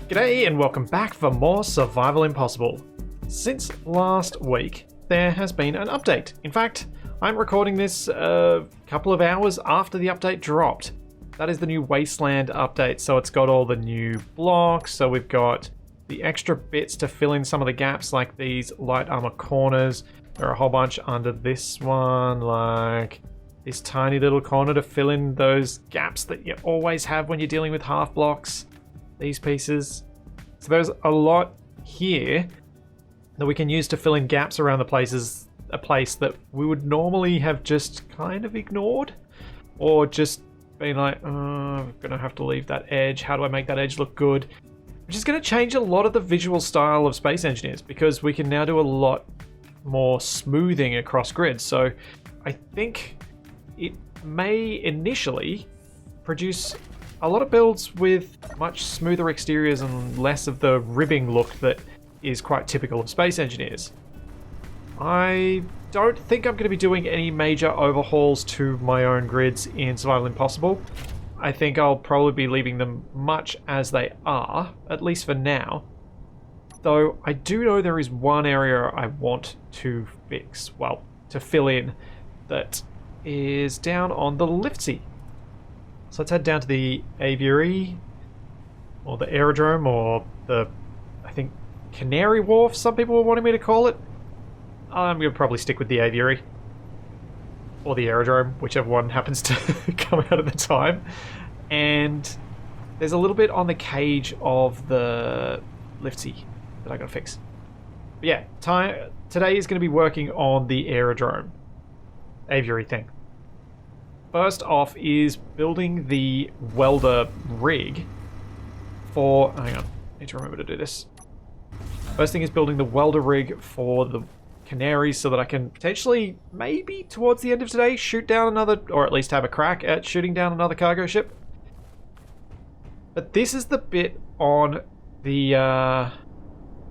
G'day and welcome back for more Survival Impossible. Since last week, there has been an update. In fact, I'm recording this a couple of hours after the update dropped. That is the new Wasteland update, so it's got all the new blocks, so we've got the extra bits to fill in some of the gaps, like these light armor corners. There are a whole bunch under this one, like this tiny little corner to fill in those gaps that you always have when you're dealing with half blocks. These pieces. So there's a lot here that we can use to fill in gaps around the places, a place that we would normally have just kind of ignored, or just been like, oh, I'm gonna have to leave that edge. How do I make that edge look good? Which is going to change a lot of the visual style of Space Engineers, because we can now do a lot more smoothing across grids. So I think it may initially produce a lot of builds with much smoother exteriors and less of the ribbing look that is quite typical of Space Engineers. I don't think I'm going to be doing any major overhauls to my own grids in Survival Impossible. I think I'll probably be leaving them much as they are, at least for now. Though I do know there is one area I want to fix, well, to fill in, that is down on the Splitsie. So let's head down to the aviary, or the aerodrome, or the, I think, Canary Wharf, some people were wanting me to call it. I'm going to probably stick with the aviary. Or the aerodrome, whichever one happens to come out at the time. And there's a little bit on the cage of the Splitsie that I gotta fix. But yeah, today is going to be working on the aerodrome. Aviary thing. First off is building the Welder rig for... hang on, I need to remember to do this. First thing is building the Welder rig for the canaries so that I can potentially, maybe towards the end of today, shoot down another, or at least have a crack at shooting down another cargo ship. But this is the bit on the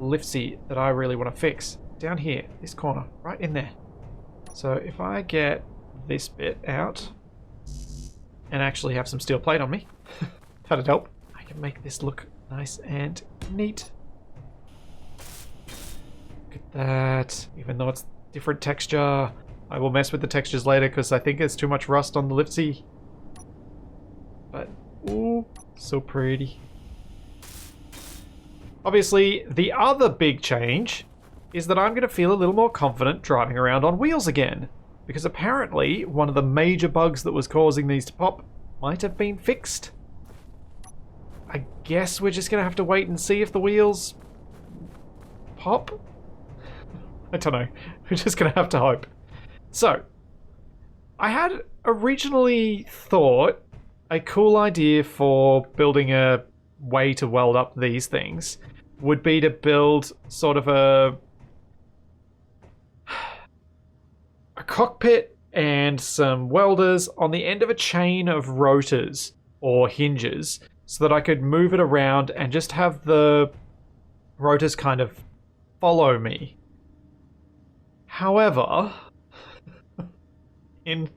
Splitsie that I really want to fix. Down here, this corner, right in there. So if I get this bit out and actually have some steel plate on me, that'd help. I can make this look nice and neat. Look at that. Even though it's different texture, I will mess with the textures later because I think there's too much rust on the Splitsie. But, ooh, so pretty. Obviously, the other big change is that I'm going to feel a little more confident driving around on wheels again. Because apparently, one of the major bugs that was causing these to pop might have been fixed. I guess we're just going to have to wait and see if the wheels pop? I don't know. We're just going to have to hope. So, I had originally thought a cool idea for building a way to weld up these things would be to build sort of a cockpit and some welders on the end of a chain of rotors or hinges so that I could move it around and just have the rotors kind of follow me. However, in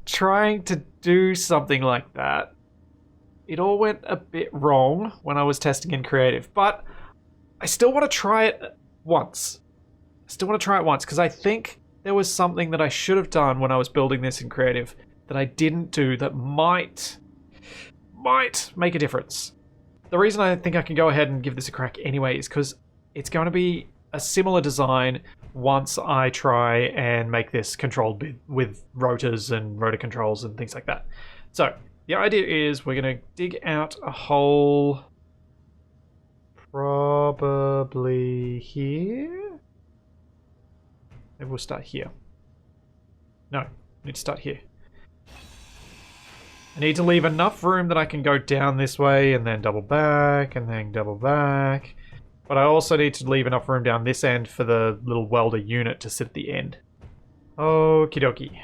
trying to do something like that, it all went a bit wrong when I was testing in creative, but I still want to try it once. Because I think there was something that I should have done when I was building this in creative that I didn't do that might make a difference. The reason I think I can go ahead and give this a crack anyway is because it's going to be a similar design once I try and make this controlled with rotors and rotor controls and things like that. So the idea is we're going to dig out a hole probably here. Maybe we'll start here. No, I need to start here. I need to leave enough room that I can go down this way and then double back and then double back. But I also need to leave enough room down this end for the little welder unit to sit at the end. Okie dokie.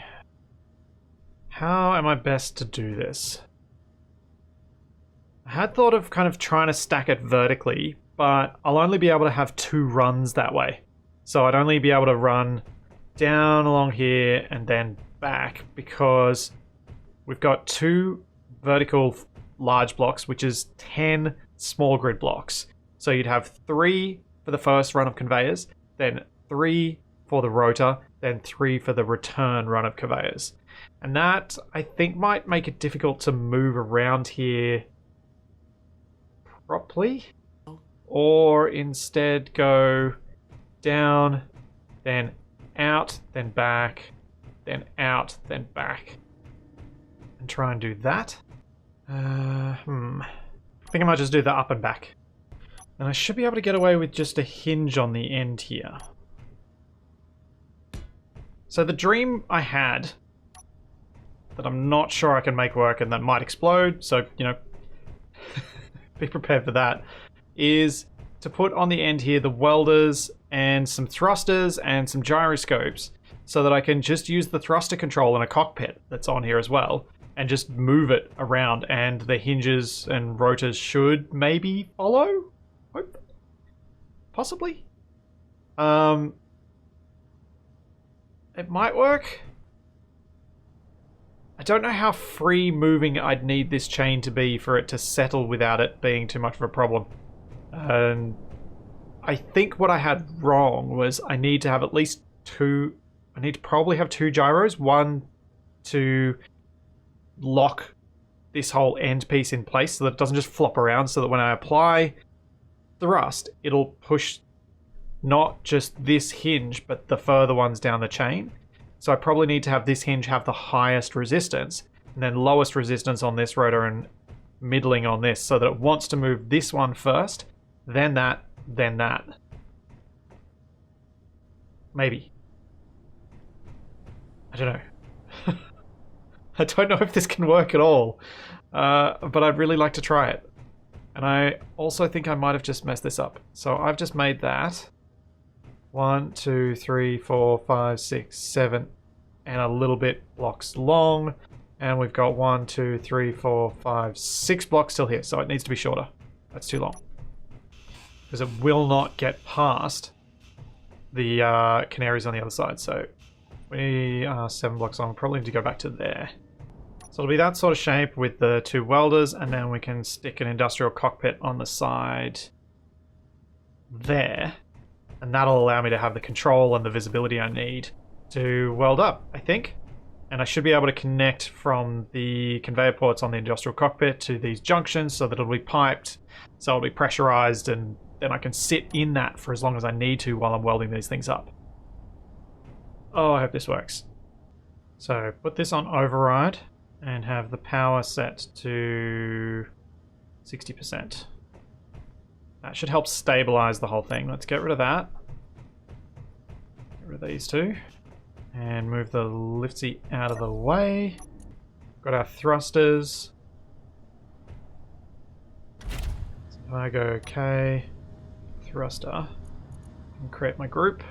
How am I best to do this? I had thought of kind of trying to stack it vertically, but I'll only be able to have 2 runs that way. So I'd only be able to run down along here and then back because we've got 2 vertical large blocks, which is 10 small grid blocks. So you'd have 3 for the first run of conveyors, then 3 for the rotor, then 3 for the return run of conveyors. And that, I think, might make it difficult to move around here properly. Or instead go down, then out, then back, then out, then back. And try and do that. I think I might just do the up and back. And I should be able to get away with just a hinge on the end here. So the dream I had, that I'm not sure I can make work and that might explode, so, you know, be prepared for that, is to put on the end here the welders and some thrusters and some gyroscopes so that I can just use the thruster control in a cockpit that's on here as well and just move it around, and the hinges and rotors should maybe follow? Hope? Possibly? It might work. I don't know how free moving I'd need this chain to be for it to settle without it being too much of a problem. And I think what I had wrong was I need to have at least 2... I need to probably have 2 gyros. One to lock this whole end piece in place so that it doesn't just flop around, so that when I apply thrust, it'll push not just this hinge, but the further ones down the chain. So I probably need to have this hinge have the highest resistance, and then lowest resistance on this rotor and middling on this, so that it wants to move this one first, then that, then that. Maybe. I don't know. I don't know if this can work at all, but I'd really like to try it. And I also think I might have just messed this up. So I've just made that 1, 2, 3, 4, 5, 6, 7, and a little bit blocks long. And we've got 1, 2, 3, 4, 5, 6 blocks still here. So it needs to be shorter. That's too long. Because it will not get past the canaries on the other side. So we are 7 blocks long. Probably need to go back to there. So it'll be that sort of shape with the 2 welders, and then we can stick an industrial cockpit on the side there. And that'll allow me to have the control and the visibility I need to weld up, I think. And I should be able to connect from the conveyor ports on the industrial cockpit to these junctions so that it'll be piped, so it'll be pressurized, and then I can sit in that for as long as I need to while I'm welding these things up. Oh, I hope this works. So put this on override and have the power set to 60%. That should help stabilize the whole thing. Let's get rid of that. Get rid of these 2. And move the Splitsie out of the way. Got our thrusters. So if I go OK, thruster, and create my group,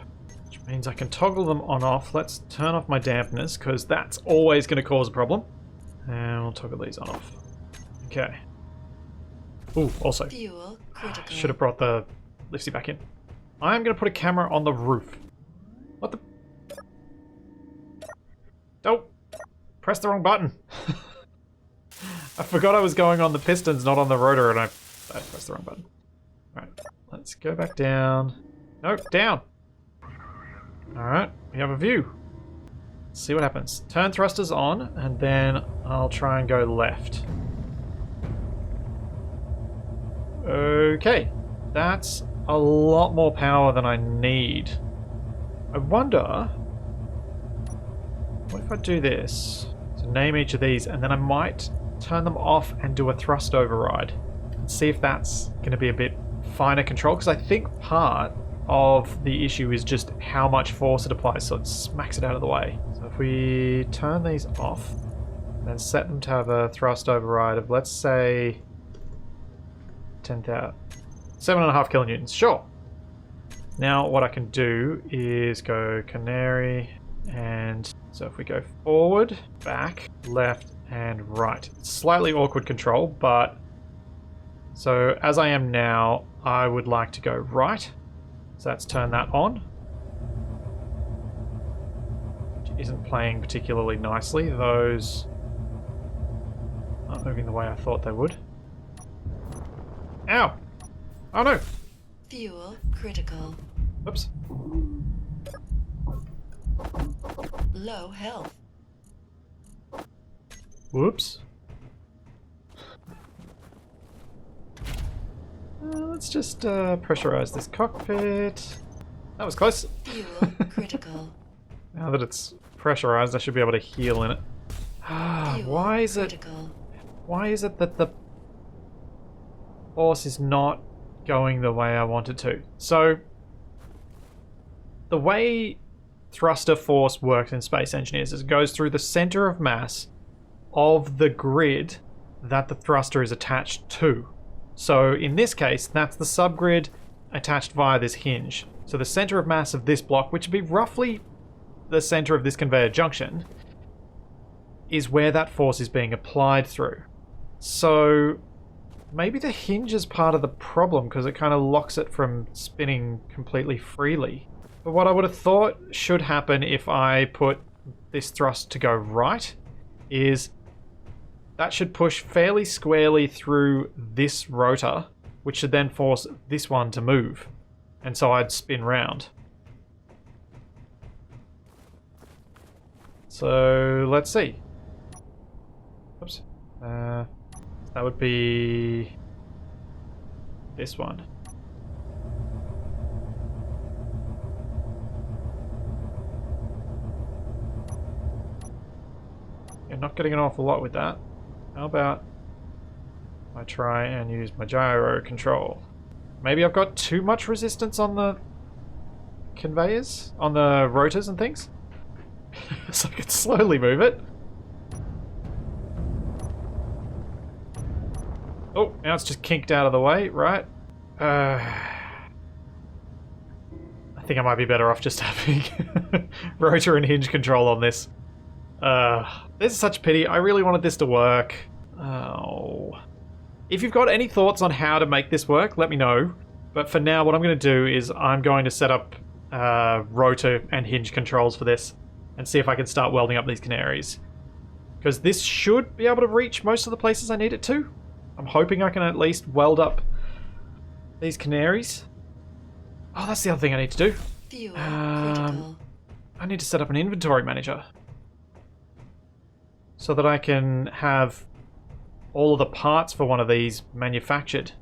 which means I can toggle them on off. Let's turn off my dampeners, because that's always going to cause a problem. And we'll toggle these on off. Okay. Ooh, also, should have brought the Splitsie back in. I'm going to put a camera on the roof. What the? Don't press the wrong button. I forgot I was going on the pistons, not on the rotor, and I pressed the wrong button. Alright, let's go back down. Nope, down. Alright, we have a view. Let's see what happens. Turn thrusters on, and then I'll try and go left. Okay, that's a lot more power than I need. I wonder, what if I do this? So name each of these, and then I might turn them off and do a thrust override. And see if that's going to be a bit finer control, because I think part of the issue is just how much force it applies, so it smacks it out of the way. So if we turn these off, and then set them to have a thrust override of, let's say, 10,000, 7.5 kilonewtons, sure. Now what I can do is go canary, and so if we go forward, back, left, and right. It's slightly awkward control, but so as I am now, I would like to go right. So let's turn that on. Which isn't playing particularly nicely. Those Not moving the way I thought they would. Ow! Oh no! Fuel critical. Oops. Low health. Whoops. Let's just pressurize this cockpit. That was close. Fuel critical. Now that it's pressurized, I should be able to heal in it. Why is it that the force is not going the way I want it to? So, the way thruster force works in Space Engineers is it goes through the center of mass of the grid that the thruster is attached to. So in this case, that's the subgrid attached via this hinge. So the center of mass of this block, which would be roughly the center of this conveyor junction, is where that force is being applied through. So maybe the hinge is part of the problem because it kind of locks it from spinning completely freely. But what I would have thought should happen if I put this thrust to go right is that should push fairly squarely through this rotor, which should then force this one to move. And so I'd spin round. So let's see. Oops. That would be this one. You're not getting an awful lot with that. How about I try and use my gyro control? Maybe I've got too much resistance on the conveyors, on the rotors and things. So I could slowly move it. Oh, now it's just kinked out of the way, right? I think I might be better off just having rotor and hinge control on this. This is such a pity. I really wanted this to work. Oh. If you've got any thoughts on how to make this work, let me know. But for now, what I'm going to do is I'm going to set up rotor and hinge controls for this and see if I can start welding up these canaries. Because this should be able to reach most of the places I need it to. I'm hoping I can at least weld up these canaries. Oh, that's the other thing I need to do. Fuel critical. I need to set up an inventory manager so that I can have all of the parts for one of these manufactured,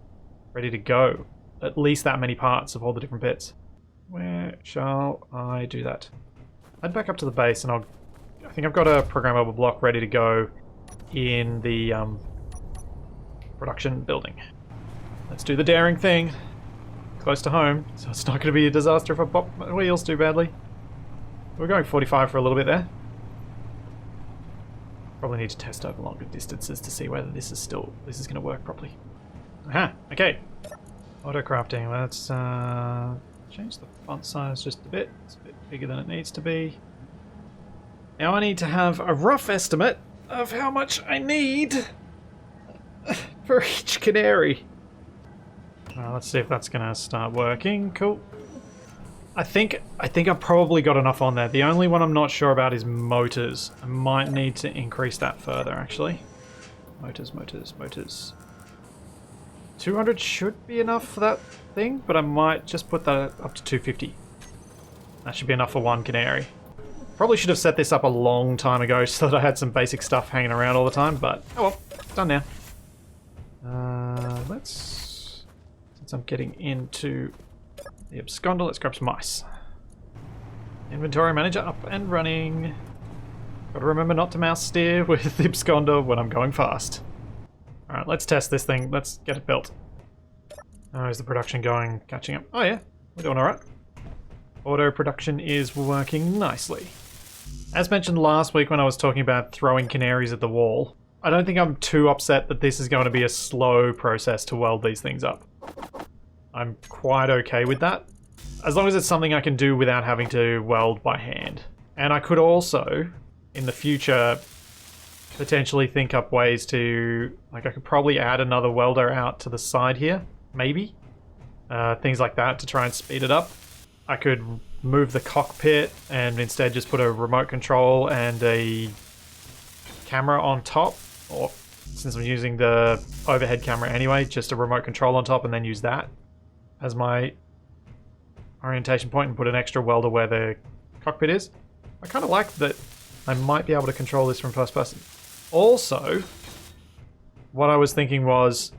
ready to go. At least that many parts of all the different bits. Where shall I do that? Head back up to the base and I think I've got a programmable block ready to go in the production building. Let's do the daring thing. Close to home, so it's not going to be a disaster if I pop my wheels too badly. We're going 45 for a little bit there. Probably need to test over longer distances to see whether this is going to work properly. Aha, okay. Auto crafting, let's change the font size just a bit. It's a bit bigger than it needs to be. Now I need to have a rough estimate of how much I need for each canary. Let's see if that's going to start working. Cool. I think I've probably got enough on there. The only one I'm not sure about is motors. I might need to increase that further, actually. Motors. 200 should be enough for that thing, but I might just put that up to 250. That should be enough for one canary. Probably should have set this up a long time ago so that I had some basic stuff hanging around all the time, but oh well, it's done now. Since I'm getting into the absconder, let's grab some mice. Inventory manager up and running. Gotta remember not to mouse steer with the absconder when I'm going fast. Alright, let's test this thing. Let's get it built. How is the production going? Catching up. Oh yeah, we're doing alright. Auto production is working nicely. As mentioned last week when I was talking about throwing canaries at the wall, I don't think I'm too upset that this is going to be a slow process to weld these things up. I'm quite okay with that, as long as it's something I can do without having to weld by hand. And I could also, in the future, potentially think up ways to, like I could probably add another welder out to the side here, maybe. Things like that to try and speed it up. I could move the cockpit and instead just put a remote control and a camera on top, or since I'm using the overhead camera anyway, just a remote control on top and then use that as my orientation point and put an extra welder where the cockpit is. I kind of like that I might be able to control this from first person. Also, what I was thinking was,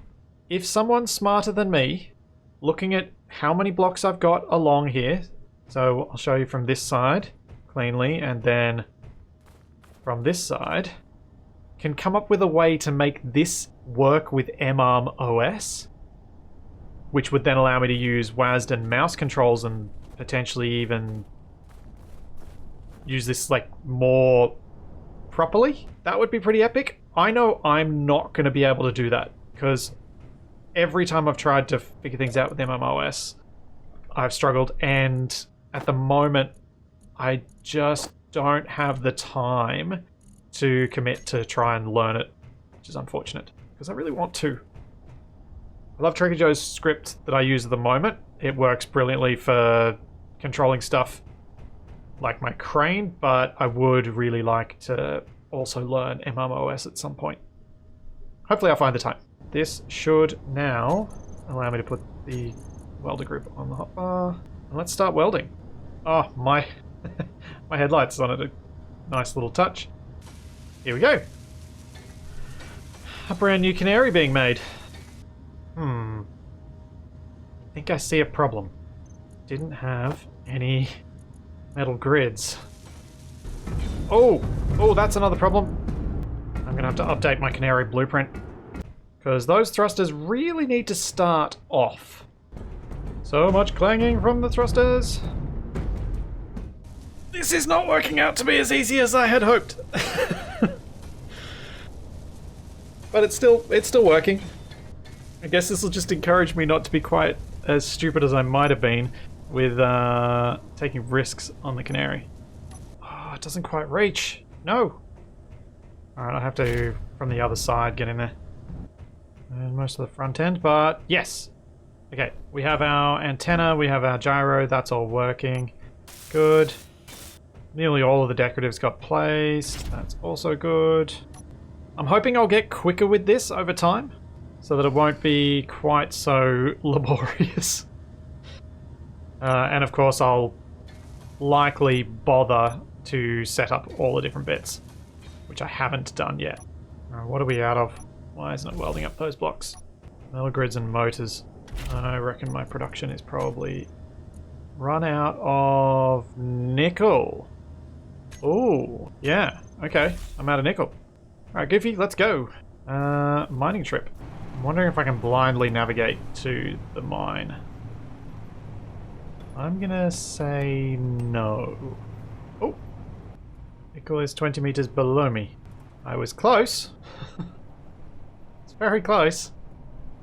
if someone's smarter than me, looking at how many blocks I've got along here, so I'll show you from this side cleanly, and then from this side, can come up with a way to make this work with MARM OS, which would then allow me to use WASD and mouse controls and potentially even use this like more properly. That would be pretty epic. I know I'm not going to be able to do that because every time I've tried to figure things out with MMOS, I've struggled, and at the moment I just don't have the time to commit to try and learn it, which is unfortunate because I really want to. I love Trigger Joe's script that I use at the moment. It works brilliantly for controlling stuff like my crane, but I would really like to also learn MMOS at some point. Hopefully I'll find the time. This should now allow me to put the welder group on the hotbar. And let's start welding. Oh, my my headlights on it. A nice little touch. Here we go. A brand new canary being made. I think I see a problem. Didn't have any metal grids. Oh, that's another problem. I'm gonna have to update my canary blueprint because those thrusters really need to start off. So much clanging from the thrusters. This is not working out to be as easy as I had hoped. But it's still working. I guess this will just encourage me not to be quite as stupid as I might have been with taking risks on the canary. Oh, it doesn't quite reach. No. Alright, I'll have to, from the other side, get in there. And most of the front end, but yes. Okay, we have our antenna, we have our gyro, that's all working. Good. Nearly all of the decoratives got placed, that's also good. I'm hoping I'll get quicker with this over time, so that it won't be quite so laborious. And of course I'll likely bother to set up all the different bits, which I haven't done yet. What are we out of? Why isn't it welding up those blocks? Metal grids and motors. I reckon my production is probably run out of nickel. Oh, yeah, okay, I'm out of nickel. Alright, Goofy, let's go. Mining trip. I'm wondering if I can blindly navigate to the mine. I'm gonna say no. Oh! Nickel is 20 meters below me. I was close. It's very close.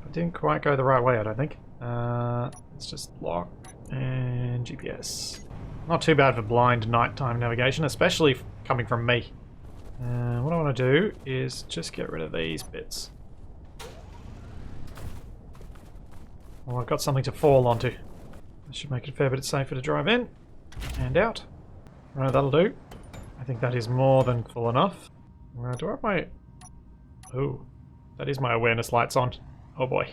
I didn't quite go the right way, I don't think. Let's just lock and GPS. Not too bad for blind nighttime navigation, especially coming from me. What I want to do is just get rid of these bits. Well, I've got something to fall onto. That should make it a fair bit safer to drive in and out. Right, that'll do. I think that is more than full enough. Do I have my... Oh, that is my awareness lights on. Oh boy.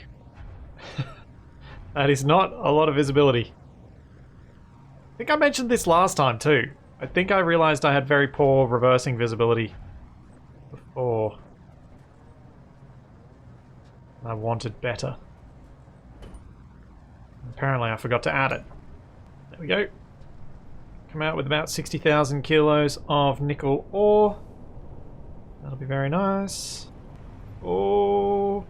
That is not a lot of visibility. I think I mentioned this last time too. I think I realized I had very poor reversing visibility before. I wanted better. Apparently I forgot to add it. There we go. Come out with about 60,000 kilos of nickel ore. That'll be very nice. Oh,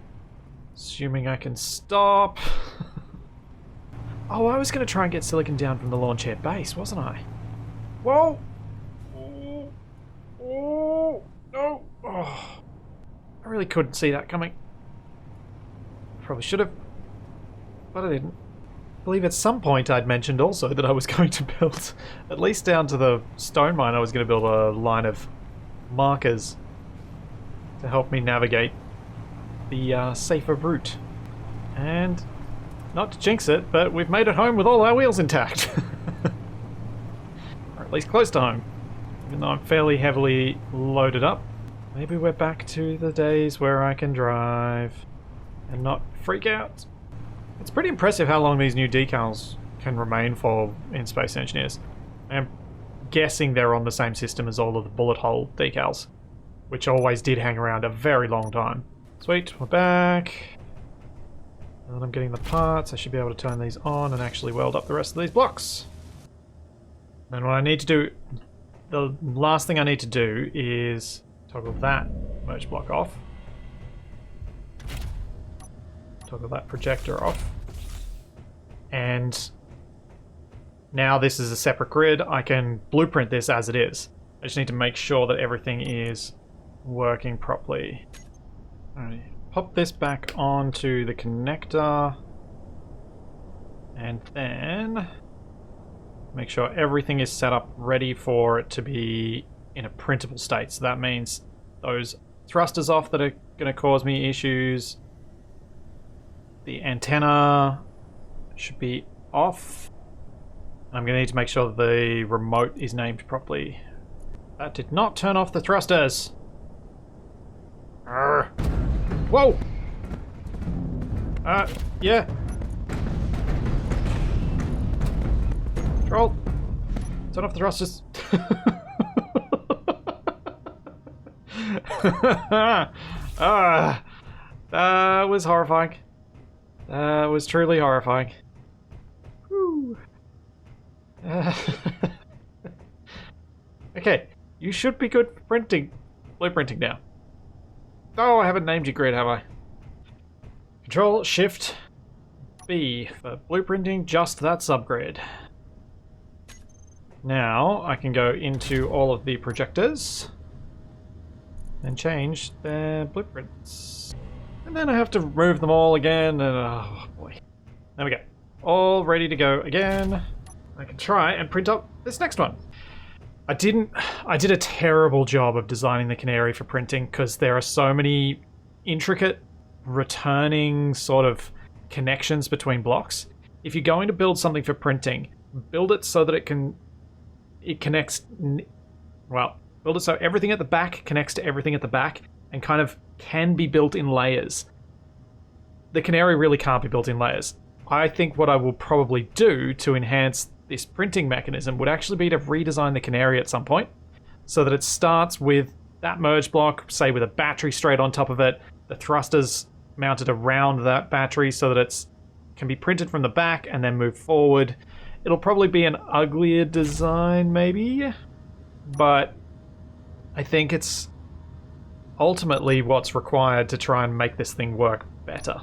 assuming I can stop. Oh, I was going to try and get silicon down from the launch air base, wasn't I? Whoa! Oh, oh, no! Oh, I really couldn't see that coming. Probably should have, but I didn't. I believe at some point I'd mentioned also that I was going to build, at least down to the stone mine, I was going to build a line of markers to help me navigate the safer route. And, not to jinx it, but we've made it home with all our wheels intact. Or at least close to home. Even though I'm fairly heavily loaded up. Maybe we're back to the days where I can drive and not freak out. It's pretty impressive how long these new decals can remain for in Space Engineers. I'm guessing they're on the same system as all of the bullet hole decals, which always did hang around a very long time. Sweet, we're back. And I'm getting the parts. I should be able to turn these on and actually weld up the rest of these blocks. And what I need to do, the last thing I need to do is toggle that merge block off. Toggle that projector off. And now this is a separate grid. I can blueprint this as it is. I just need to make sure that everything is working properly. Alright, pop this back onto the connector. And then make sure everything is set up ready for it to be in a printable state. So that means those thrusters off that are going to cause me issues. The antenna should be off. I'm going to need to make sure that the remote is named properly. That did not turn off the thrusters. Arrgh. Whoa! Yeah. Control. Turn off the thrusters. That was horrifying. That was truly horrifying. Whew. Okay, you should be good for printing. Blueprinting now. Oh, I haven't named your grid, have I? Control Shift B for blueprinting just that subgrid. Now I can go into all of the projectors and change their blueprints. And then I have to remove them all again, and oh boy. There we go. All ready to go again. I can try and print up this next one. I did a terrible job of designing the canary for printing because there are so many intricate returning sort of connections between blocks. If you're going to build something for printing, build it so that it connects, well, build it so everything at the back connects to everything at the back and kind of can be built in layers. The canary really can't be built in layers. I think what I will probably do to enhance this printing mechanism would actually be to redesign the canary at some point so that it starts with that merge block, say with a battery straight on top of it, the thrusters mounted around that battery so that it can be printed from the back and then move forward. It'll probably be an uglier design maybe, but I think it's ultimately what's required to try and make this thing work better.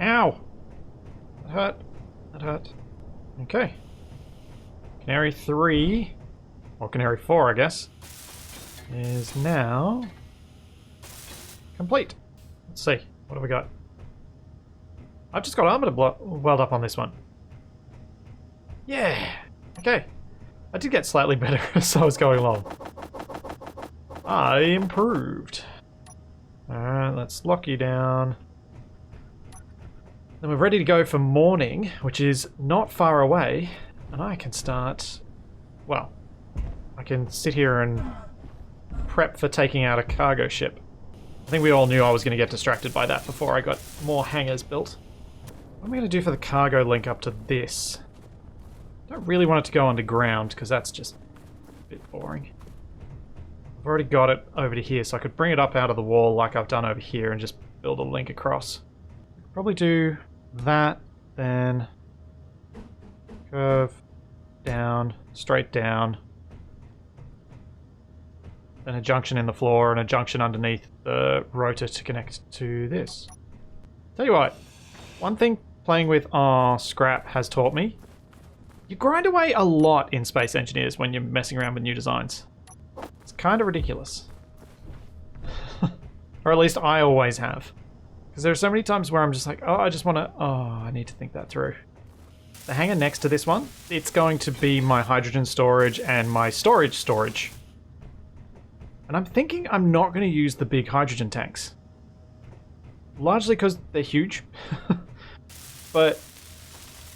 Ow! That hurt. That hurt. Okay. Canary 3, or Canary 4 I guess, is now complete. Let's see. What have we got? I've just got armor to weld up on this one. Yeah! Okay. I did get slightly better as I was going along. I improved. Alright, let's lock you down. Then we're ready to go for morning, which is not far away, and I can start... well, I can sit here and prep for taking out a cargo ship. I think we all knew I was going to get distracted by that before I got more hangars built. What am I going to do for the cargo link up to this? I don't really want it to go underground, because that's just a bit boring. I've already got it over to here, so I could bring it up out of the wall like I've done over here and just build a link across. Probably do that, then curve down, straight down, then a junction in the floor and a junction underneath the rotor to connect to this. Tell you what, one thing playing with scrap has taught me, you grind away a lot in Space Engineers when you're messing around with new designs. It's kind of ridiculous. Or at least I always have. Because there are so many times where I'm just like, oh, I just want to... oh, I need to think that through. The hangar next to this one, it's going to be my hydrogen storage and my storage. And I'm thinking I'm not going to use the big hydrogen tanks. Largely because they're huge. But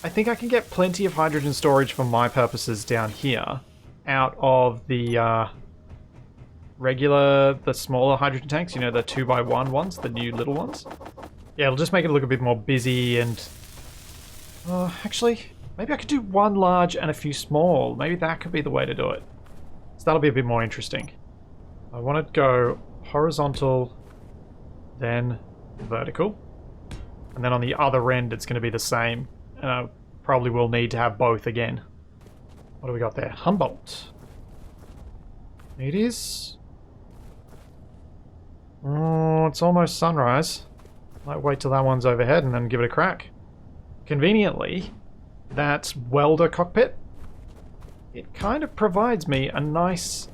I think I can get plenty of hydrogen storage for my purposes down here out of the the smaller hydrogen tanks, you know, the 2x1 ones, the new little ones. Yeah, it'll just make it look a bit more busy and... actually, maybe I could do one large and a few small. Maybe that could be the way to do it. So that'll be a bit more interesting. I want to go horizontal, then vertical. And then on the other end, it's going to be the same. And I probably will need to have both again. What do we got there? Humboldt. It is... Oh, it's almost sunrise. Might wait till that one's overhead and then give it a crack. Conveniently, that welder cockpit, it kind of provides me a nice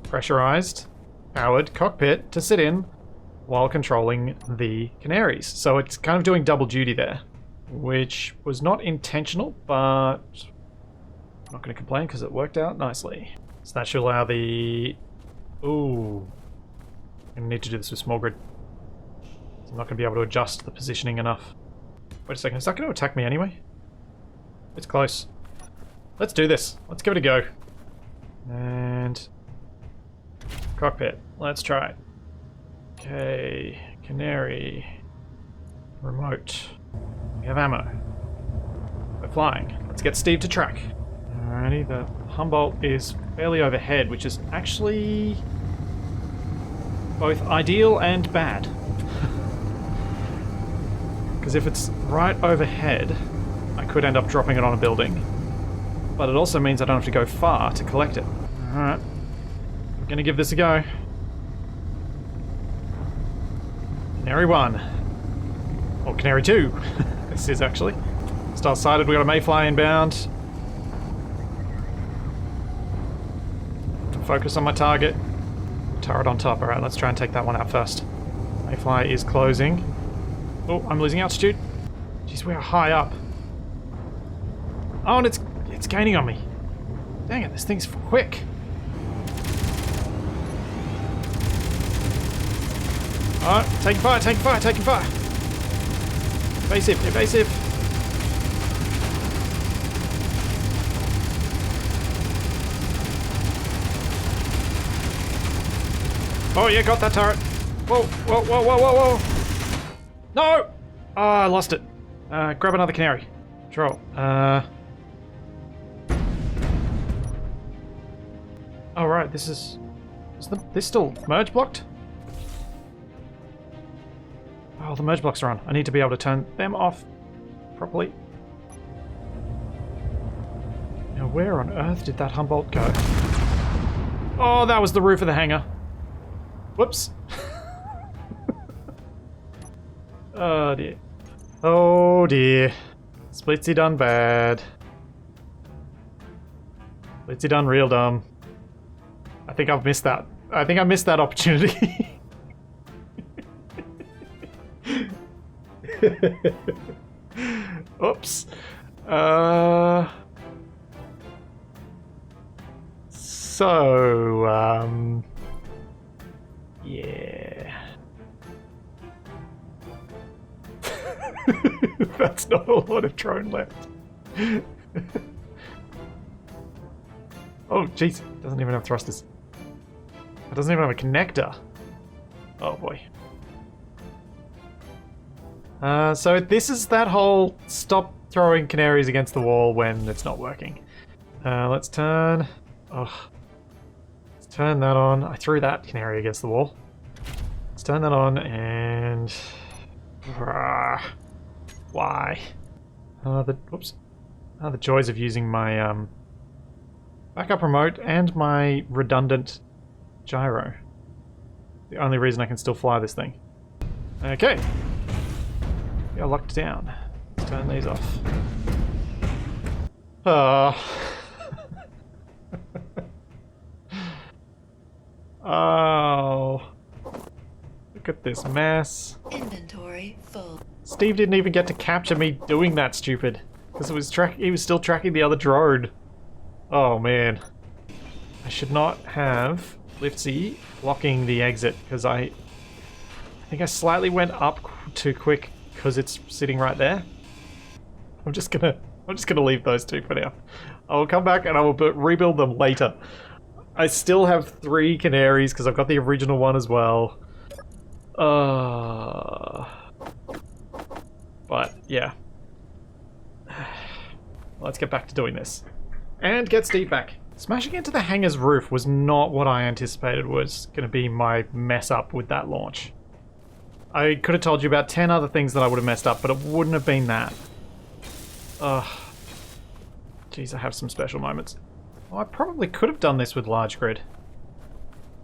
pressurized, powered cockpit to sit in while controlling the canaries. So it's kind of doing double duty there, which was not intentional, but I'm not going to complain because it worked out nicely. So that should allow the... Ooh. I need to do this with small grid. I'm not going to be able to adjust the positioning enough. Wait a second, is that going to attack me anyway? It's close. Let's do this. Let's give it a go. And... cockpit. Let's try it. Okay. Canary. Remote. We have ammo. We're flying. Let's get Steve to track. Alrighty, the Humboldt is fairly overhead, which is actually both ideal and bad. Because if it's right overhead, I could end up dropping it on a building. But it also means I don't have to go far to collect it. Alright. I'm gonna give this a go. Canary 1. Or Canary 2. This is actually. Star-sighted, we got a Mayfly inbound. Focus on my target. Turret on top. Alright, let's try and take that one out first. Mayfly is closing. Oh, I'm losing altitude. Jeez, we are high up. Oh, and it's gaining on me. Dang it, this thing's quick. Alright, taking fire, taking fire, taking fire. Evasive, evasive. Oh yeah, got that turret. Whoa, whoa, whoa, whoa, whoa, whoa. No! Oh, I lost it. Grab another canary. Control. Oh right, this is this still merge blocked? Oh, the merge blocks are on. I need to be able to turn them off properly. Now, where on earth did that Humboldt go? Oh, that was the roof of the hangar. Whoops. Oh dear. Oh dear. Splitsie done bad. Splitsie done real dumb. I think I've missed that. I think I missed that opportunity. Oops. Yeah. That's not a lot of drone left. Oh, jeez. Doesn't even have thrusters. It doesn't even have a connector. Oh, boy. So this is that whole stop throwing canaries against the wall when it's not working. Let's turn... Oh. Let's turn that on. I threw that canary against the wall. Let's turn that on and... Why? Whoops. The joys of using my backup remote and my redundant gyro. The only reason I can still fly this thing. Okay. We are locked down. Let's turn these off. Oh. Look at this mess. Inventory full. Steve didn't even get to capture me doing that stupid. Because he was still tracking the other drone. Oh man. I should not have Splitsie blocking the exit because I think I slightly went up too quick because it's sitting right there. I'm just gonna leave those two for now. I will come back and I will rebuild them later. I still have 3 canaries because I've got the original one as well. But, yeah. Let's get back to doing this. And get Steve back. Smashing into the hangar's roof was not what I anticipated was going to be my mess up with that launch. I could have told you about 10 other things that I would have messed up, but it wouldn't have been that. Ugh. Jeez, I have some special moments. Oh, I probably could have done this with large grid. It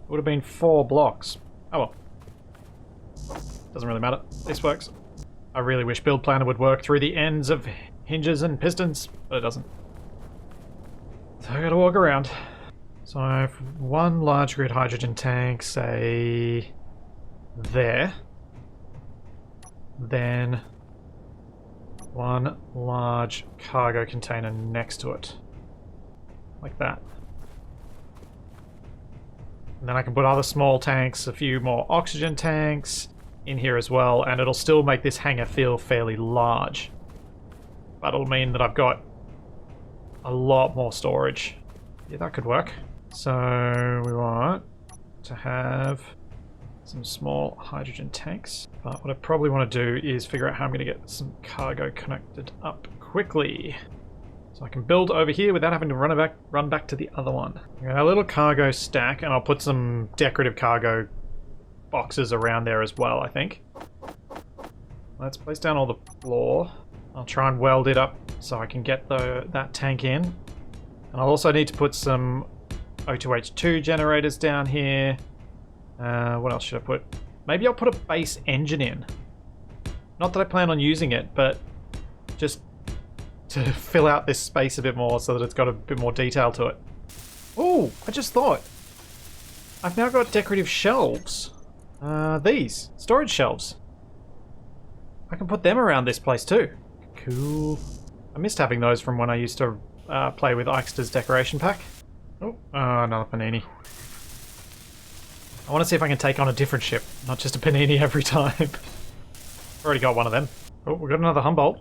would have been 4 blocks. Oh well. Doesn't really matter. This works. I really wish Build Planner would work through the ends of hinges and pistons, but it doesn't. So I gotta walk around. So I have 1 large grid hydrogen tank, say, there. Then 1 large cargo container next to it. Like that. And then I can put other small tanks, a few more oxygen tanks in here as well, and it'll still make this hangar feel fairly large. But it'll mean that I've got a lot more storage. Yeah, that could work. So we want to have some small hydrogen tanks. But what I probably want to do is figure out how I'm going to get some cargo connected up quickly. So I can build over here without having to run back to the other one. I got a little cargo stack, and I'll put some decorative cargo boxes around there as well, I think. Let's place down all the floor. I'll try and weld it up so I can get that tank in. And I'll also need to put some O2H2 generators down here. What else should I put? Maybe I'll put a base engine in. Not that I plan on using it, but just to fill out this space a bit more so that it's got a bit more detail to it. Oh, I just thought. I've now got decorative shelves. These. Storage shelves. I can put them around this place too. Cool. I missed having those from when I used to play with Ikester's decoration pack. Oh, another panini. I want to see if I can take on a different ship, not just a panini every time. Already got one of them. Oh, we've got another Humboldt.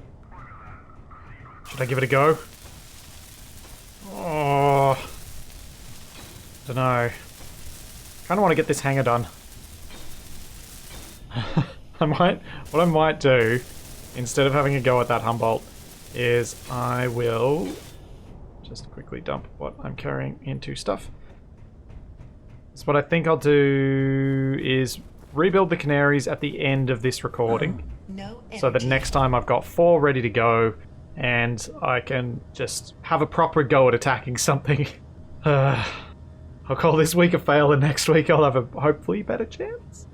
Should I give it a go? Oh, don't know. Kind of want to get this hangar done. What I might do, instead of having a go at that Humboldt, is I will just quickly dump what I'm carrying into stuff. So what I think I'll do is rebuild the canaries at the end of this recording. So that next time I've got 4 ready to go, and I can just have a proper go at attacking something. I'll call this week a fail, and next week I'll have a hopefully better chance.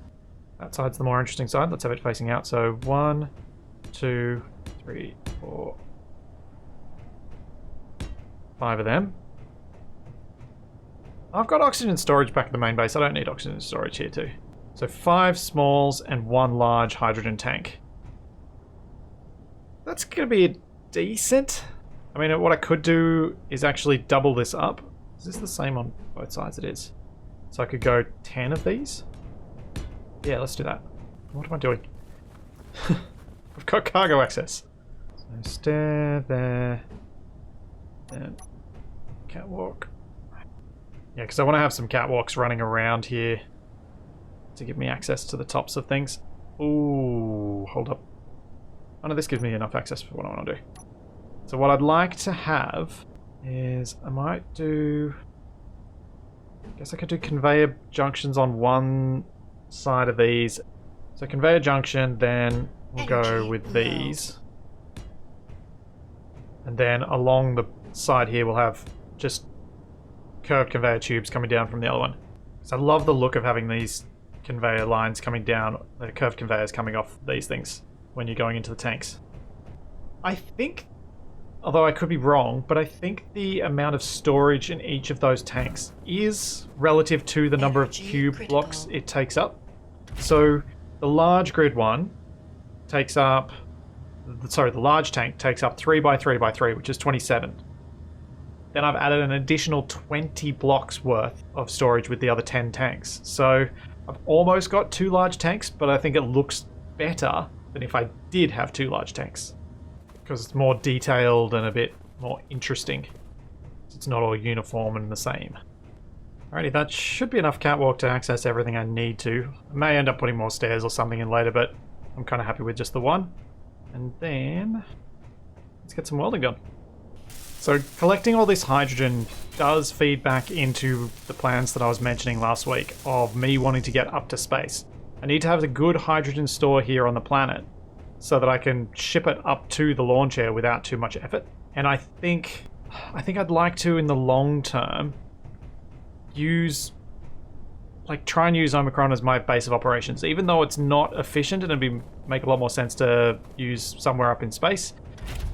That side's the more interesting side. Let's have it facing out. So 1, 2, 3, 4, 5 of them. I've got oxygen storage back at the main base. I don't need oxygen storage here too. So 5 smalls and 1 large hydrogen tank. That's going to be decent. I mean, what I could do is actually double this up. Is this the same on both sides? It is. So I could go 10 of these. Yeah, let's do that. What am I doing? I've got cargo access. So stair there. Then catwalk. Yeah, because I want to have some catwalks running around here to give me access to the tops of things. Ooh, hold up. Oh no, this gives me enough access for what I want to do. So what I'd like to have is I might do... I guess I could do conveyor junctions on one side of these. So conveyor junction, then we'll go with these. And then along the side here we'll have just curved conveyor tubes coming down from the other one. So I love the look of having these conveyor lines coming down, the curved conveyors coming off these things when you're going into the tanks. I think, although I could be wrong, but I think the amount of storage in each of those tanks is relative to the number of cube blocks it takes up. So the large grid one takes up, sorry, the large tank takes up 3 by 3 by 3, which is 27. Then I've added an additional 20 blocks worth of storage with the other 10 tanks. So I've almost got 2 large tanks, but I think it looks better than if I did have 2 large tanks. Because it's more detailed and a bit more interesting. It's not all uniform and the same. Alrighty, that should be enough catwalk to access everything I need to. I may end up putting more stairs or something in later, but I'm kind of happy with just the one. And then let's get some welding done. So collecting all this hydrogen does feed back into the plans that I was mentioning last week of me wanting to get up to space. I need to have a good hydrogen store here on the planet so that I can ship it up to the launch area without too much effort. And I think I'd like to, in the long term, try and use Omicron as my base of operations. Even though it's not efficient and it'd make a lot more sense to use somewhere up in space,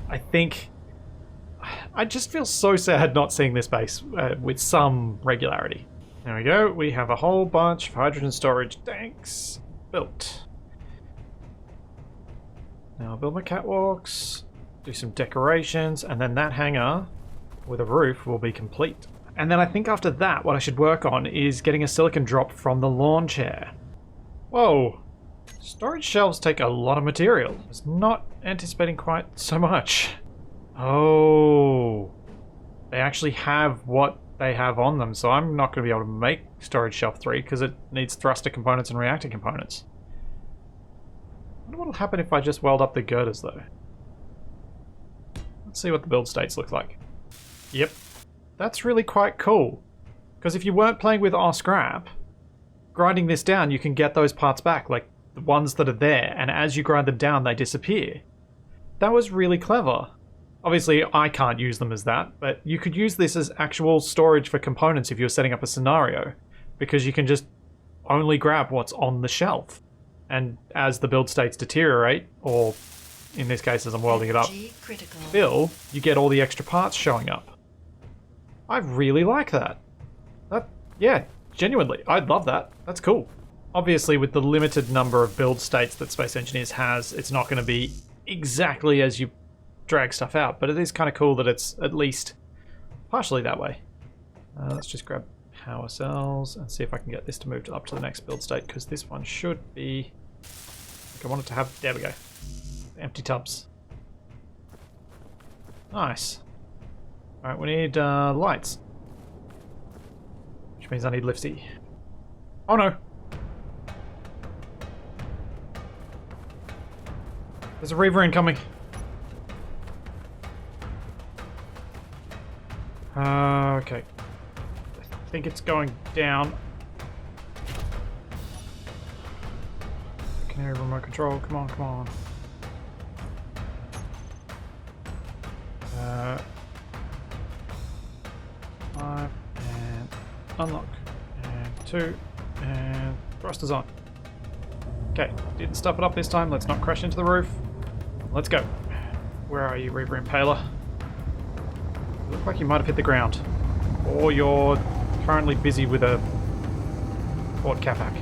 I just feel so sad not seeing this base with some regularity. There we go. We have a whole bunch of hydrogen storage tanks built. Now I'll build my catwalks, do some decorations, and then that hangar with a roof will be complete. And then I think after that, what I should work on is getting a silicon drop from the lawn chair. Whoa! Storage shelves take a lot of material. I was not anticipating quite so much. Oh, they actually have what they have on them, so I'm not going to be able to make storage shelf 3 because it needs thruster components and reactor components. I wonder what will happen if I just weld up the girders though. Let's see what the build states look like. Yep, that's really quite cool. Because if you weren't playing with scrap, grinding this down, you can get those parts back, like the ones that are there, and as you grind them down, they disappear. That was really clever. Obviously, I can't use them as that, but you could use this as actual storage for components if you're setting up a scenario, because you can just only grab what's on the shelf. And as the build states deteriorate, or in this case as I'm welding it up, fill, you get all the extra parts showing up. I really like that. Yeah, genuinely, I'd love that. That's cool. Obviously, with the limited number of build states that Space Engineers has, it's not going to be exactly as you drag stuff out, but it is kind of cool that it's at least partially that way. Let's just grab power cells and see if I can get this to move up to the next build state, because this one should be... I want it to have... There we go. Empty tubs. Nice. Alright, we need lights. Which means I need lifty. Oh no! There's a Reaver incoming. Okay. I think it's going down. Canary remote control, come on, come on. 5, and unlock, and 2, and thrusters on. Okay, didn't stuff it up this time, let's not crash into the roof. Let's go. Where are you, Reaver Impaler? You look like you might have hit the ground. Or you're currently busy with a Fort Capac.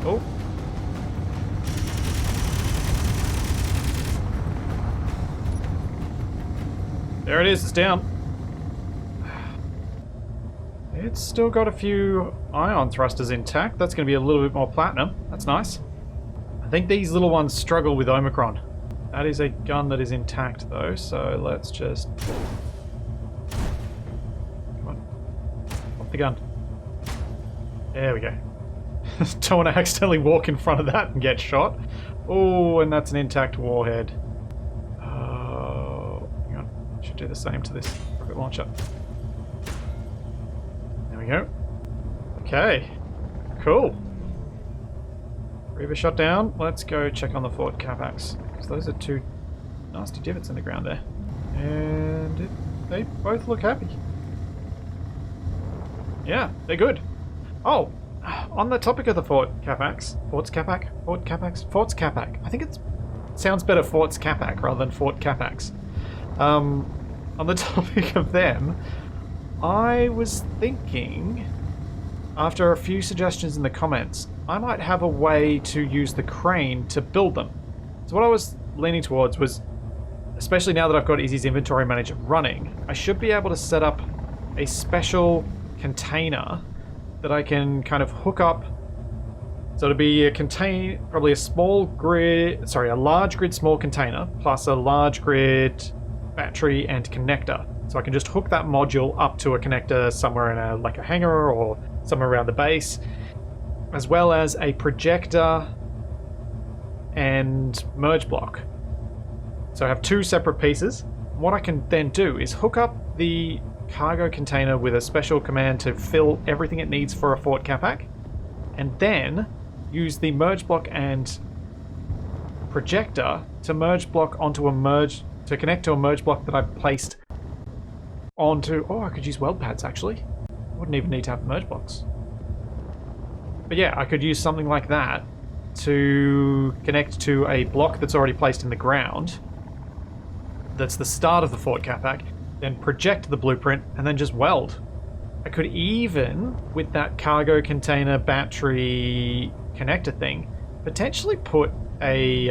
Oh. There it is, it's down. It's still got a few ion thrusters intact. That's going to be a little bit more platinum. That's nice. I think these little ones struggle with Omicron. That is a gun that is intact though, so let's just... Come on. Pop the gun. There we go. Don't want to accidentally walk in front of that and get shot. Oh, and that's an intact warhead. Oh, hang on. I should do the same to this rocket launcher. There we go. Okay. Cool. Reaver shot down. Let's go check on the Fort Capacs. Because those are two nasty divots in the ground there. And they both look happy. Yeah, they're good. Oh, on the topic of the Fort Capacs. Forts Capac? Fort Capacs? Forts Capac. I think it sounds better Forts Capac rather than Fort Capacs. On the topic of them, I was thinking, after a few suggestions in the comments, I might have a way to use the crane to build them. So what I was leaning towards was, especially now that I've got Izzy's inventory manager running, I should be able to set up a special container that I can kind of hook up. So it'll be probably a large grid small container plus a large grid battery and connector. So I can just hook that module up to a connector somewhere in like a hangar or somewhere around the base, as well as a projector and merge block. So I have two separate pieces. What I can then do is hook up the cargo container with a special command to fill everything it needs for a Fort Capac, and then use the merge block and projector to merge block onto to connect to a merge block that I've placed onto... Oh, I could use weld pads actually. I wouldn't even need to have merge blocks. But yeah, I could use something like that to connect to a block that's already placed in the ground. That's the start of the Fort Capac. Then project the blueprint and then just weld. I could even, with that cargo container battery connector thing, potentially put a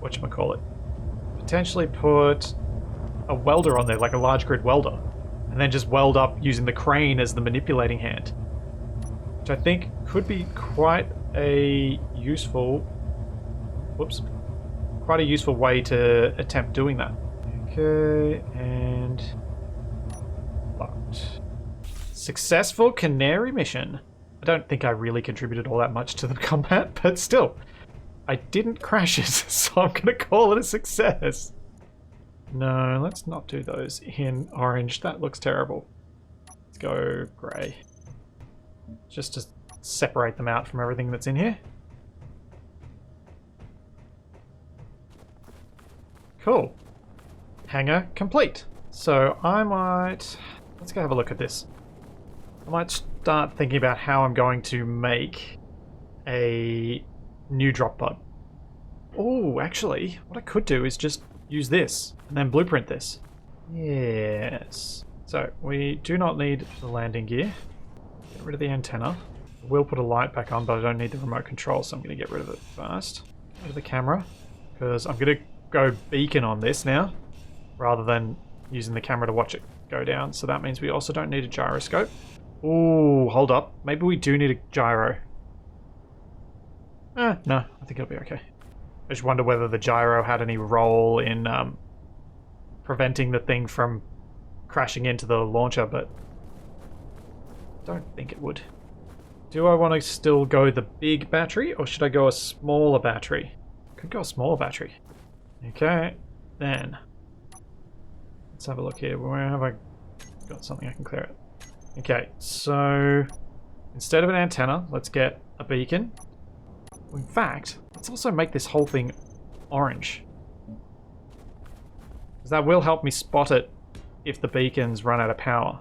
whatchamacallit? Potentially put a welder on there, like a large grid welder, and then just weld up using the crane as the manipulating hand, which I think could be quite a useful way to attempt doing that. Okay, and locked. Successful canary mission. I don't think I really contributed all that much to the combat, but still, I didn't crash it, so I'm gonna call it a success. No, let's not do those in orange. That looks terrible. Let's go grey. Just to separate them out from everything that's in here. Cool. Hangar complete. So I might... Let's go have a look at this. I might start thinking about how I'm going to make a new drop pod. Oh, actually, what I could do is just use this and then blueprint this. Yes. So we do not need the landing gear. Get rid of the antenna. I will put a light back on, but I don't need the remote control, so I'm going to get rid of it first. Get rid of the camera, because I'm going to go beacon on this now, rather than using the camera to watch it go down. So that means we also don't need a gyroscope. Ooh, hold up. Maybe we do need a gyro. No, I think it'll be okay. I just wonder whether the gyro had any role in preventing the thing from crashing into the launcher, but don't think it would. Do I want to still go the big battery, or should I go a smaller battery? Could go a smaller battery. Okay, then. Let's have a look here. Where have I got something I can clear it? Okay, so instead of an antenna, let's get a beacon. In fact, let's also make this whole thing orange, because that will help me spot it if the beacons run out of power.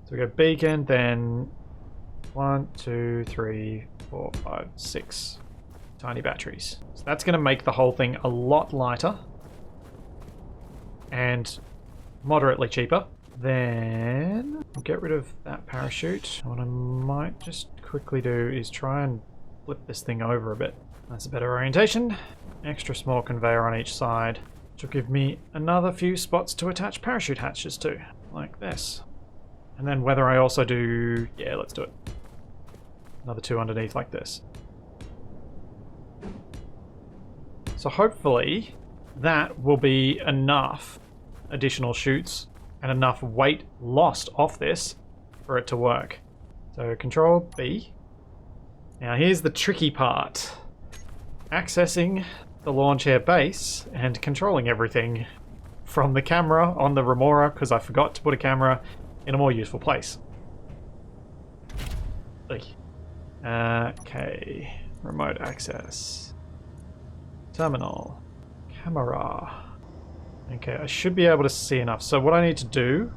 So we go beacon, then 1, 2, 3, 4, 5, 6 tiny batteries. So that's going to make the whole thing a lot lighter and moderately cheaper. Then we'll get rid of that parachute. What I might just quickly do is try and flip this thing over a bit. That's a better orientation. Extra small conveyor on each side, which will give me another few spots to attach parachute hatches to, like this. And then whether I also do... yeah, let's do it. Another 2 underneath like this. So hopefully that will be enough additional chutes and enough weight lost off this for it to work. So Control B. Now here's the tricky part. Accessing the launch air base and controlling everything from the camera on the Remora, because I forgot to put a camera in a more useful place. Okay, remote access. Terminal. Camera. Okay, I should be able to see enough. So what I need to do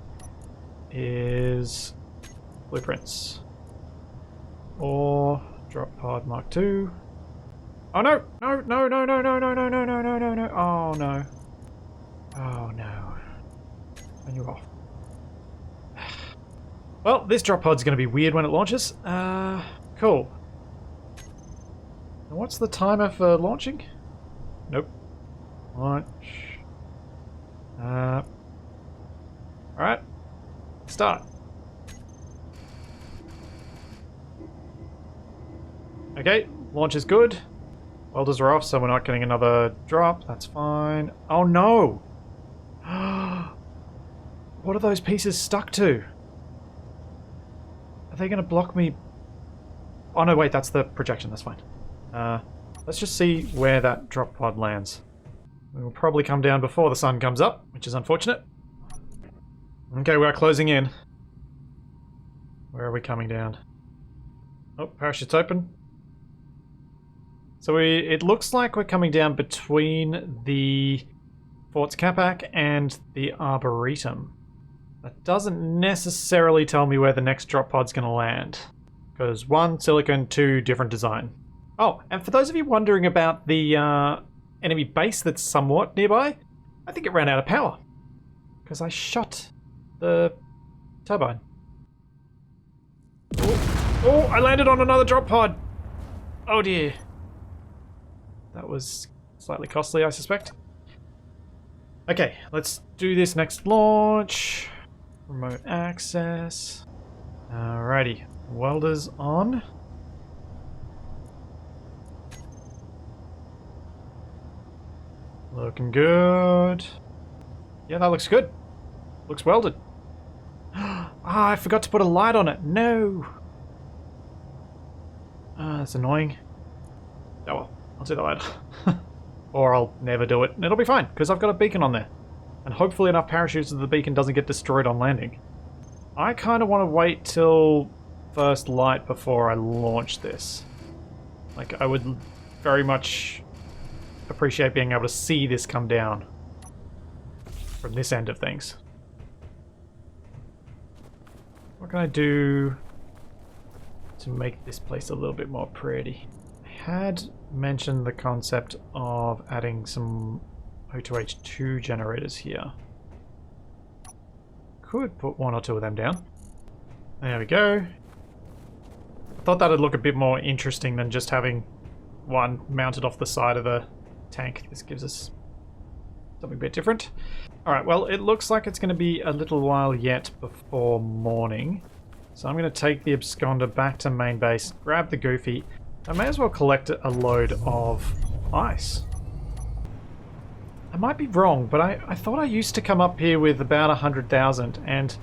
is blueprints. Or drop pod Mark 2. Oh no! No, no, no, no, no, no, no, no, no, no, no, no. Oh no. Oh no. And you're off. Well, this drop pod's going to be weird when it launches. Cool. And what's the timer for launching? Nope. Launch. Alright. Start. Okay, launch is good. Welders are off, so we're not getting another drop. That's fine. Oh no! What are those pieces stuck to? Are they going to block me? Oh no, wait, that's the projection, that's fine. Let's just see where that drop pod lands. We will probably come down before the sun comes up, which is unfortunate. Okay, we're closing in. Where are we coming down? Oh, parachute's open. So it looks like we're coming down between the Forts Capac and the Arboretum. That doesn't necessarily tell me where the next drop pod's going to land. Because 1, silicon, 2, different design. Oh, and for those of you wondering about the enemy base that's somewhat nearby, I think it ran out of power. Because I shot the turbine. Oh, I landed on another drop pod! Oh dear. That was slightly costly, I suspect. Okay, let's do this next launch. Remote access. Alrighty, welders on. Looking good. Yeah, that looks good. Looks welded. Ah, I forgot to put a light on it. No. That's annoying. Oh well, I'll do that later. Or I'll never do it, and it'll be fine, because I've got a beacon on there. And hopefully enough parachutes that the beacon doesn't get destroyed on landing. I kind of want to wait till first light before I launch this. Like, I would very much appreciate being able to see this come down from this end of things. What can I do to make this place a little bit more pretty? I had mentioned the concept of adding some O2H2 generators here. Could put 1 or 2 of them down. There we go. I thought that'd look a bit more interesting than just having one mounted off the side of the tank. This gives us something a bit different. Alright, well, it looks like it's going to be a little while yet before morning. So I'm going to take the absconder back to main base, grab the Goofy. I may as well collect a load of ice. I might be wrong, but I thought I used to come up here with about 100,000 and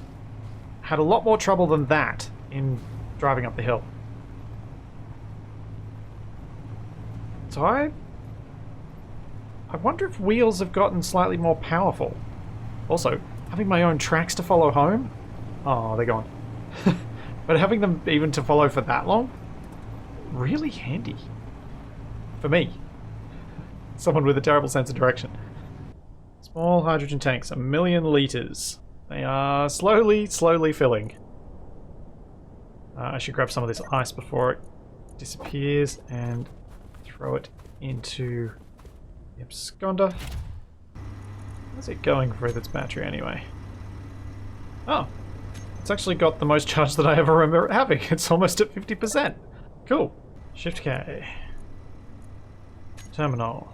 had a lot more trouble than that in driving up the hill. So I wonder if wheels have gotten slightly more powerful. Also, having my own tracks to follow home? Oh, they're gone. But having them even to follow for that long? Really handy. For me. Someone with a terrible sense of direction. Small hydrogen tanks, 1 million litres. They are slowly filling. I should grab some of this ice before it disappears and throw it into the absconder. How's it going with its battery anyway? Oh, it's actually got the most charge that I ever remember having. It's almost at 50%. Cool. Shift K. Terminal.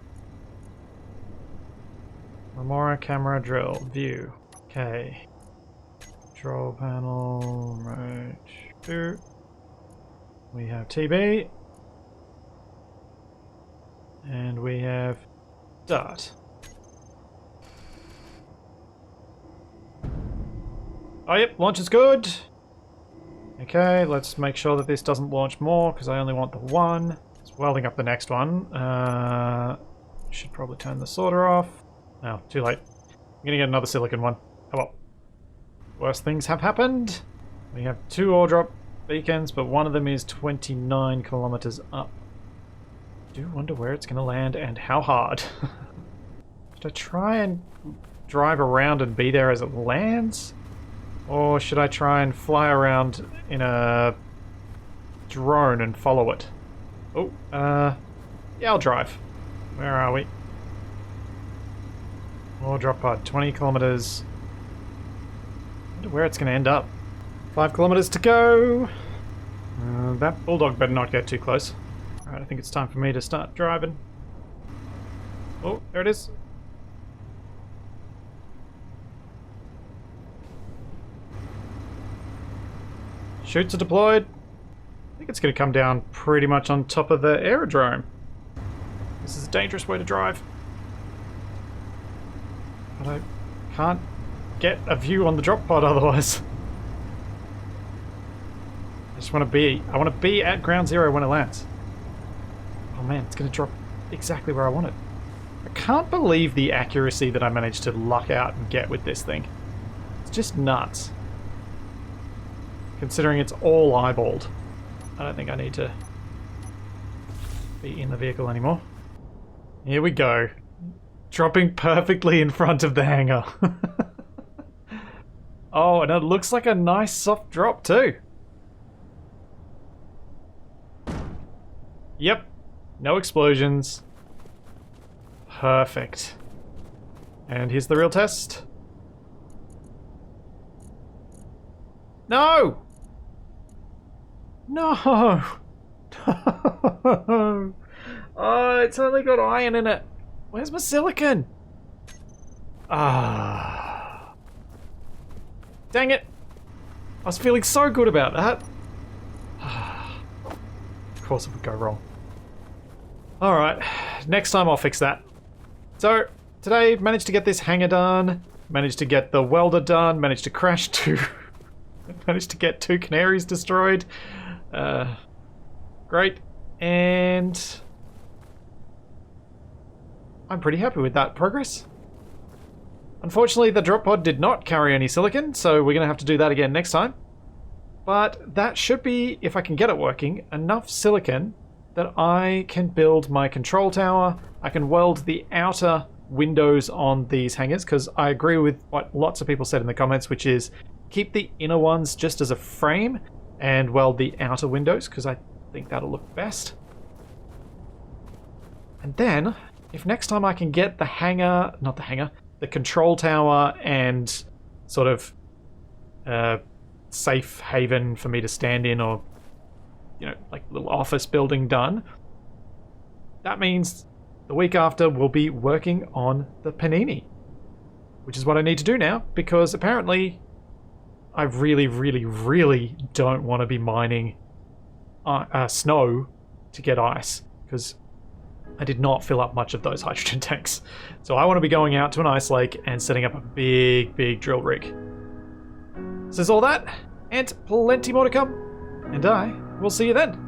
Remora camera drill. View. K. Control panel. Remote. Shoot. We have TB. And we have Dart. Oh yep, launch is good. Okay, let's make sure that this doesn't launch more because I only want the one. It's welding up the next one. Should probably turn the sorter off. Oh, too late. I'm gonna get another silicon one. Oh well. Worse things have happened. We have 2 ore drop beacons, but one of them is 29 kilometers up. I do wonder where it's gonna land and how hard. Should I try and drive around and be there as it lands? Or should I try and fly around in a drone and follow it? Oh, yeah, I'll drive. Where are we? More drop pod, 20 kilometers. I wonder where it's going to end up. 5 kilometers to go. That bulldog better not get too close. Alright, I think it's time for me to start driving. Oh, there it is. Chutes are deployed. I think it's going to come down pretty much on top of the aerodrome. This is a dangerous way to drive. But I can't get a view on the drop pod otherwise. I just want to be at ground zero when it lands. Oh man, it's going to drop exactly where I want it. I can't believe the accuracy that I managed to luck out and get with this thing. It's just nuts. Considering it's all eyeballed. I don't think I need to be in the vehicle anymore. Here we go. Dropping perfectly in front of the hangar. Oh, and it looks like a nice soft drop too. Yep. No explosions. Perfect. And here's the real test. No! No! No! Oh, it's only got iron in it. Where's my silicon? Ah. Dang it. I was feeling so good about that. Of course it would go wrong. Alright, next time I'll fix that. So, today managed to get this hangar done, managed to get the welder done, managed to crash two... managed to get 2 canaries destroyed. Great. And... I'm pretty happy with that progress. Unfortunately, the drop pod did not carry any silicon, so we're going to have to do that again next time. But that should be, if I can get it working, enough silicon that I can build my control tower. I can weld the outer windows on these hangars, because I agree with what lots of people said in the comments, which is keep the inner ones just as a frame and weld the outer windows, because I think that'll look best. And then, if next time I can get the hangar, not the hangar, the control tower and sort of safe haven for me to stand in, or, you know, like a little office building done, that means the week after we'll be working on the panini, which is what I need to do now, because apparently I really, really, really don't want to be mining snow to get ice, because I did not fill up much of those hydrogen tanks. So I want to be going out to an ice lake and setting up a big, big drill rig. So there's all that, and plenty more to come. And I will see you then.